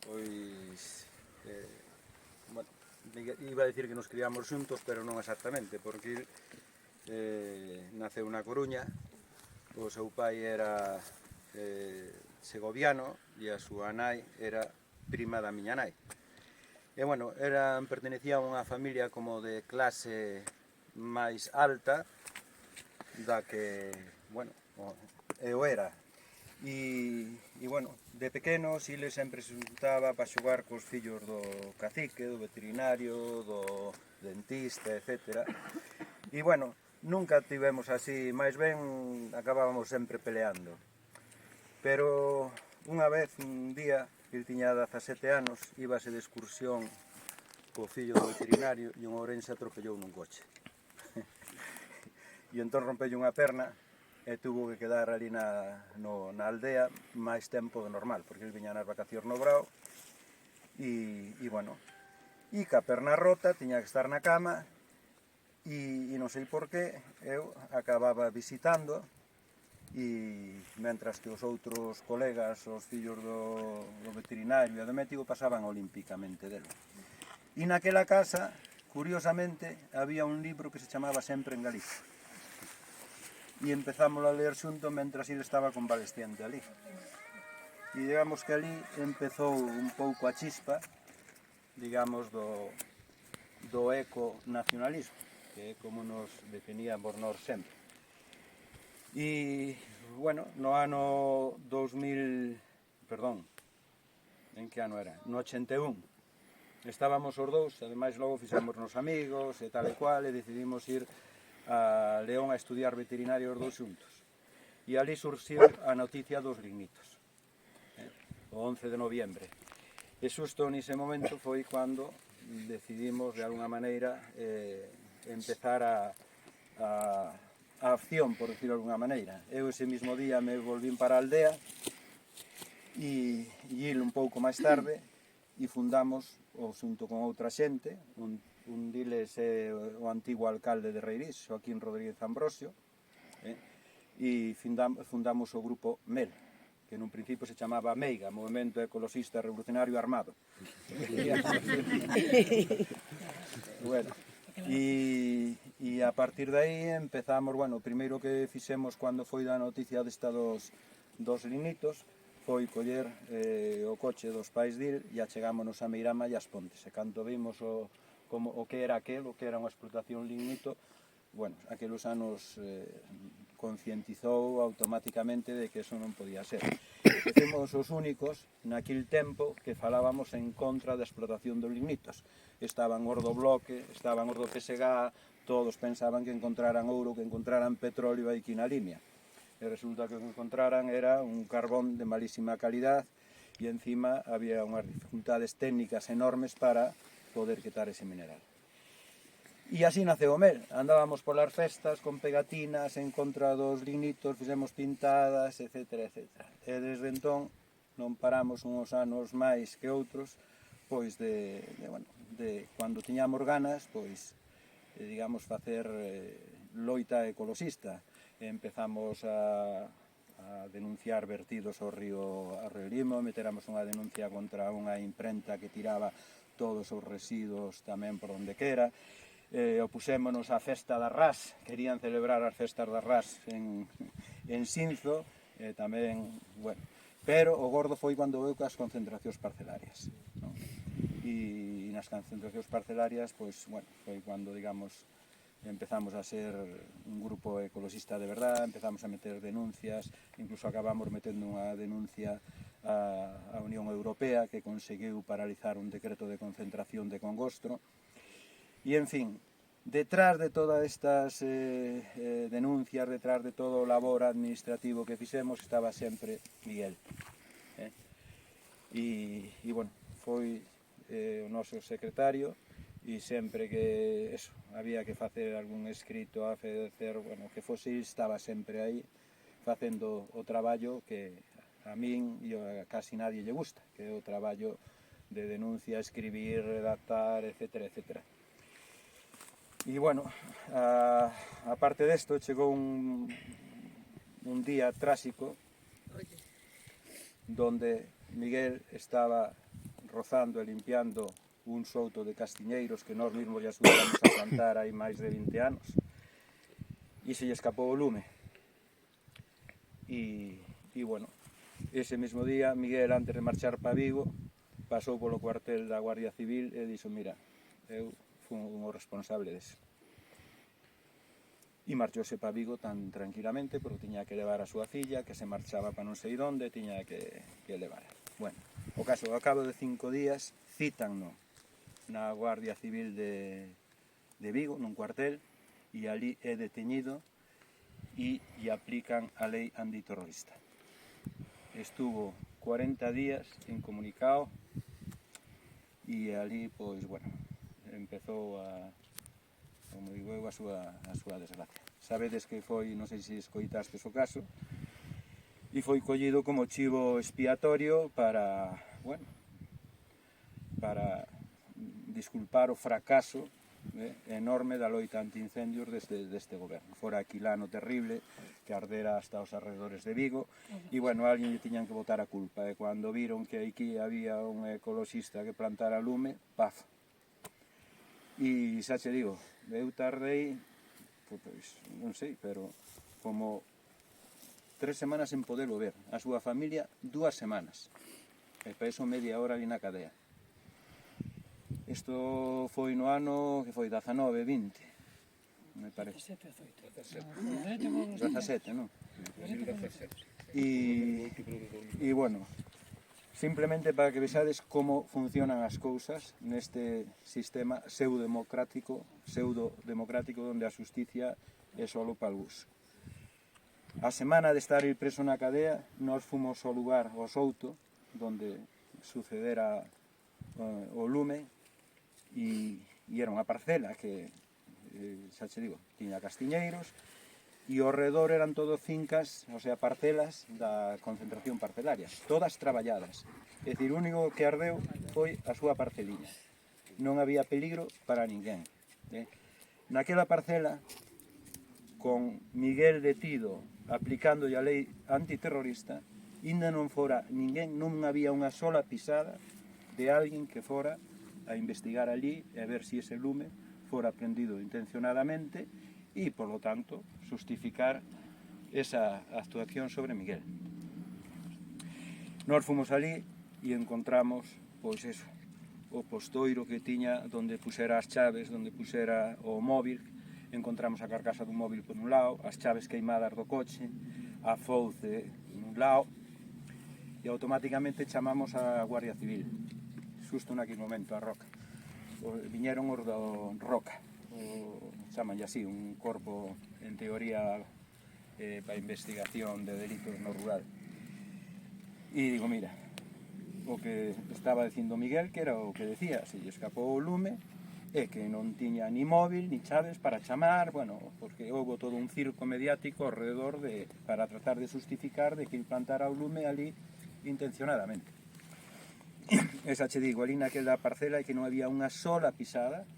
Pois, bueno, iba a decir que nos criamos xuntos, pero non exactamente, porque naceu na Coruña, o seu pai era segoviano e a súa nai era prima da miña nai. E, bueno, pertenecía a unha familia como de clase máis alta da que, bueno, eu era. E, bueno, de pequeno Sile sempre se juntaba para xogar cos fillos do cacique, do veterinario, do dentista, etc. E, bueno, nunca tivemos así, máis ben acabábamos sempre peleando. Pero unha vez, un día, que eu tiña 17 anos, íbase de excursión co fillo do veterinario e un ourense atropellou nun coche. E entón rompelle unha perna e tuvo que quedar ali na aldea máis tempo do normal, porque ele viña nas vacacións no Brao e, bueno, e ca perna rota tiña que estar na cama e non sei por qué eu acababa visitando e mentras que os outros colegas, os fillos do veterinario e do médico pasaban olímpicamente dele. E naquela casa, curiosamente, había un libro que se chamaba Sempre en Galicia. E empezamos a ler xunto mentras ele estaba convalesciente ali. E digamos que ali empezou un pouco a chispa, digamos, do eco-nacionalismo, que é como nos definíamos nós sempre. E, bueno, no ano 2000, perdón, en que ano era? No 81, estábamos os dous, ademais logo fixemos nos amigos e tal e cual, e decidimos ir a León a estudiar veterinario os dous xuntos. E ali surxiu a noticia dos lignitos, o 11 de noviembre. E xusto nese momento foi cando decidimos, de alguna maneira, empezar a acción, por decirlo de alguna maneira. Eu ese mismo día me volvín para a aldea e il un pouco máis tarde e fundamos, xunto con outra xente, un diles é o antigo alcalde de Reirís, Joaquín Rodríguez Ambrosio, e fundamos o grupo MEL, que nun principio se chamaba MEIGA, Movimento Ecologista Revolucionario Armado. Bueno, e a partir de aí empezamos, bueno, o primeiro que fixemos cando foi da noticia desta dos lignitos foi coller o coche dos pais dil e achegámonos a Meirama e as Pontes. E cando vimos o que era aquilo, o que era unha explotación lignito, bueno, aqueles anos concientizou automáticamente de que eso non podía ser. E fomos os únicos naquil tempo que falábamos en contra da explotación dos lignitos. Estaban os do Bloque, estaban os do PSG, todos pensaban que encontraran ouro, que encontraran petróleo aí aquí na línea. E resulta que o que encontraran era un carbón de malísima calidad e encima había unhas dificultades técnicas enormes para poder quitar ese mineral. E así naceu o MEL. Andábamos polas festas con pegatinas en contra dos lignitos, fixemos pintadas, etc. E desde entón non paramos uns anos máis que outros, pois de cando tiñamos ganas, pois, digamos, facer loita ecoloxista. Empezamos a denunciar vertidos ao río Limo, meteramos unha denuncia contra unha imprenta que tiraba todos os residuos tamén por onde quera, opusémonos á festa da Ras, querían celebrar as festas da Ras en Sinzo, tamén, bueno, pero o gordo foi cando veu cas concentracións parcelarias, non? E nas concentracións parcelarias, pois, bueno, foi cando, digamos, empezamos a ser un grupo ecoloxista de verdad, empezamos a meter denuncias, incluso acabamos metendo unha denuncia á Unión Europea que conseguiu paralizar un decreto de concentración de Congostro. E, en fin, detrás de todas estas denuncias, detrás de todo o labor administrativo que fixemos, estaba sempre Miguel. E, bueno, foi o noso secretario, e sempre que había que facer algún escrito, bueno, que fose, estaba sempre aí facendo o traballo que a min e a casi nadie lle gusta, que é o traballo de denuncia, escribir, redactar, etc. E, bueno, a parte desto, chegou un día tráxico donde Miguel estaba rozando e limpiando un souto de castiñeiros que nós mesmos lle axudamos a plantar hai máis de 20 anos, e se lle escapou o lume. E bueno, ese mesmo día Miguel, antes de marchar para Vigo, pasou polo cuartel da Guardia Civil e dixo: mira, eu fui o responsable deso. E marchouse para Vigo tan tranquilamente porque tiña que levar a súa filla, que se marchaba para non sei onde, tiña que levar. Bueno, o caso, ao cabo de 5 días, cítanno na Guardia Civil de Vigo, nun cuartel, e ali é deteñido e aplican a lei antiterrorista. Estuvo 40 días incomunicado e ali, pois, bueno, empezou como digo eu, a súa desgracia. Sabedes que foi, non sei se escoitastes o caso, e foi collido como chivo expiatorio para, bueno, para disculpar o fracaso enorme da loita antiincendios deste goberno. Fora aquilano terrible que ardera hasta os arredores de Vigo e, bueno, alguén lle tiñan que botar a culpa, e cando viron que aquí había un ecoloxista que plantara lume, paf. E xa che digo, eu tardei, pois, non sei, pero como 3 semanas en poderlo ver. A súa familia 2 semanas. E para iso media hora ali na cadea. Isto foi no ano que foi 19, 20, me parece. 17, non? E bueno, simplemente para que vexades como funcionan as cousas neste sistema pseudo-democrático onde a justicia é solo para algúns. A semana de estar preso na cadea, nós fomos ao lugar, ao souto, onde sucedera o lume, e era unha parcela que, xa che digo, tiña castiñeiros, e ao redor eran todo fincas, o sea, parcelas da concentración parcelaria, todas traballadas. É dicir, o único que ardeu foi a súa parceliña. Non había peligro para ninguén. Naquela parcela, con Miguel detido, aplicándolle a lei antiterrorista, ainda non fora ninguén, non había unha sola pisada de alguén que fora a investigar allí e a ver se ese lume fora prendido intencionadamente e, por lo tanto, justificar esa actuación sobre Miguel. Nós fomos allí e encontramos, pois eso, o postoiro que tiña donde pusera as chaves, donde pusera o móvil. Encontramos a carcasa dun móvil por un lado, as chaves queimadas do coche, a fouce nun lado, e automáticamente chamamos a Guardia Civil, xusto naquele momento, a Roca. Viñeron os do Roca, chamanlle así, un corpo, en teoría, para investigación de delitos no rural. E digo, mira, o que estaba dicindo Miguel, que era o que decía, se lle escapou o lume, é que non tiña ni móvil, ni chaves para chamar, bueno, porque houve todo un circo mediático alrededor para tratar de justificar de que il plantara o lume ali intencionadamente. Esa che digo, ali naquela parcela que non había unha sola pisada,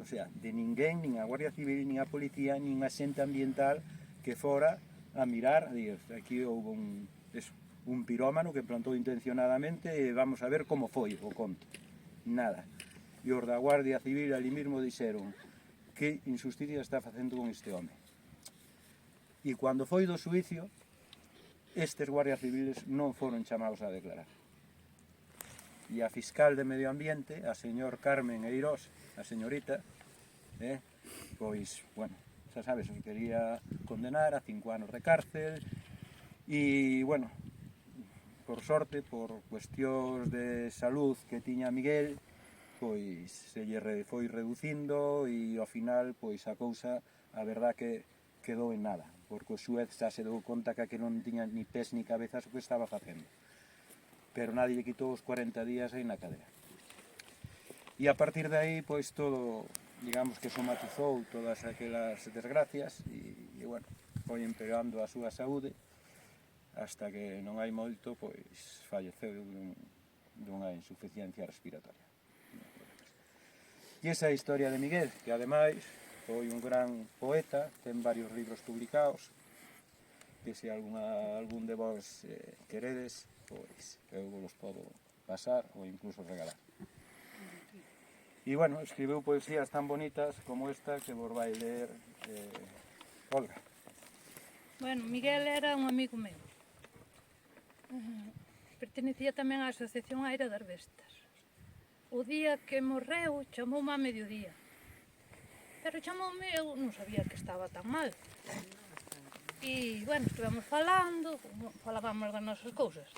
o sea, de ninguén, nin a Guardia Civil, nin a Policía, nin a xente ambiental que fora a mirar, aquí houve un pirómano que plantou intencionadamente e vamos a ver como foi o conto. Nada. E os da Guardia Civil ali mesmo dixeron que injusticia está facendo con este home. E cando foi do xuicio, estes guardias civiles non foron chamados a declarar. E a fiscal de Medio Ambiente, a señor Carmen Eirós, a señorita, pois, bueno, xa sabes, os quería condenar a 5 anos de cárcel e, bueno, por sorte, por cuestións de salud que tiña Miguel, pois se lle foi reducindo e ao final, pois a cousa, a verdad que quedou en nada, porque o xuez xa se deu conta que non tiña ni pés ni cabezas o que estaba facendo. Pero nadie lle quitou os 40 días aí na cadea. E a partir de aí, pois todo, digamos que somatizou todas aquelas desgracias e bueno, foi empeorando a súa saúde hasta que non hai moito, pois falleceu dunha insuficiencia respiratoria. E esa é a historia de Miguel, que ademais foi un gran poeta, ten varios libros publicados, que se algún de vos queredes, pois eu vos podo pasar ou incluso regalar. E, bueno, escribeu poesías tan bonitas como esta que vos vai ler Olga. Bueno, Miguel era un amigo meu. Pertenecía tamén á Asociación Aira das Bestas. O día que morreu chamoume a mediodía. Pero chamoume, eu non sabía que estaba tan mal. E, bueno, estivemos falando, falábamos das nosas cousas.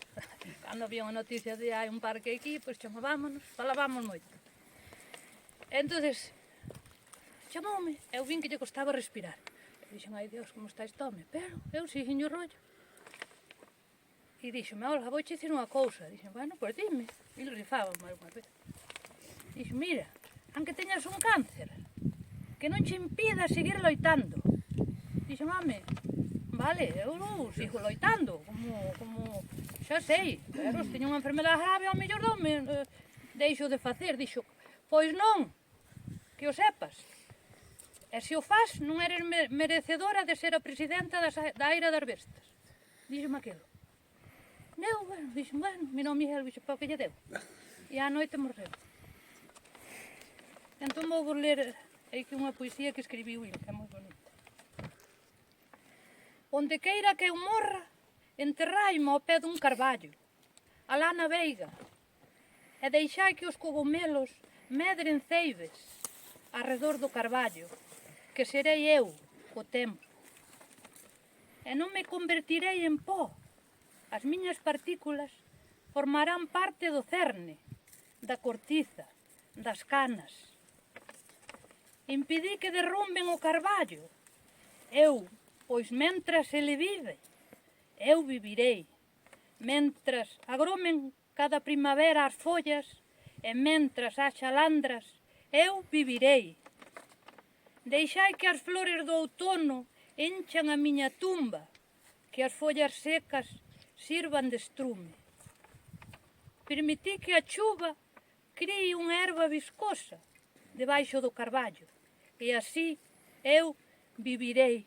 Cando había unha noticia de hai un parque aquí, pois chamábamos, falábamos moito. Entonces, chamoume, eu vin que lle costaba respirar. E dixen, ai Deus, como está este home? Pero eu siguinho o rollo. E dixeme, Olga, vou che dicir unha cousa. Dixen, bueno, pois dime. E le rifábamos algunha vez. Dixen, mira, aunque teñas un cáncer, que non che impida seguir loitando. Dixen, home, vale, eu sigo loitando, como xa sei, pero se teño unha enfermedade grave, ao mellor deixo de facer. Dixo, pois non, que o sepas. E se o faz, non eres merecedora de ser a presidenta da Aira das Bestas. Dixeme aquilo. Deu, bueno, dixen, bueno, mirou Miguel, dixo, para o que lle deu. E á noite morreu. Entón vou ler aquí unha poesía que escribiu que é moi bonita. Onde queira que eu morra, enterraime ao pé dun carballo, alá na veiga, e deixai que os cogomelos medren ceibes arredor do carballo, que serei eu, co tempo. E non me convertirei en pó. As miñas partículas formarán parte do cerne, da cortiza, das canas. Impedí que derrumben o carballo. Eu, pois mentras ele vive, eu vivirei. Mentras agromen cada primavera as follas, e mentras haxa landras, eu vivirei. Deixai que as flores do outono enchan a miña tumba, que as follas secas sirvan de estrume. Permití que a chuva críe unha erva viscosa debaixo do carballo, e así eu vivirei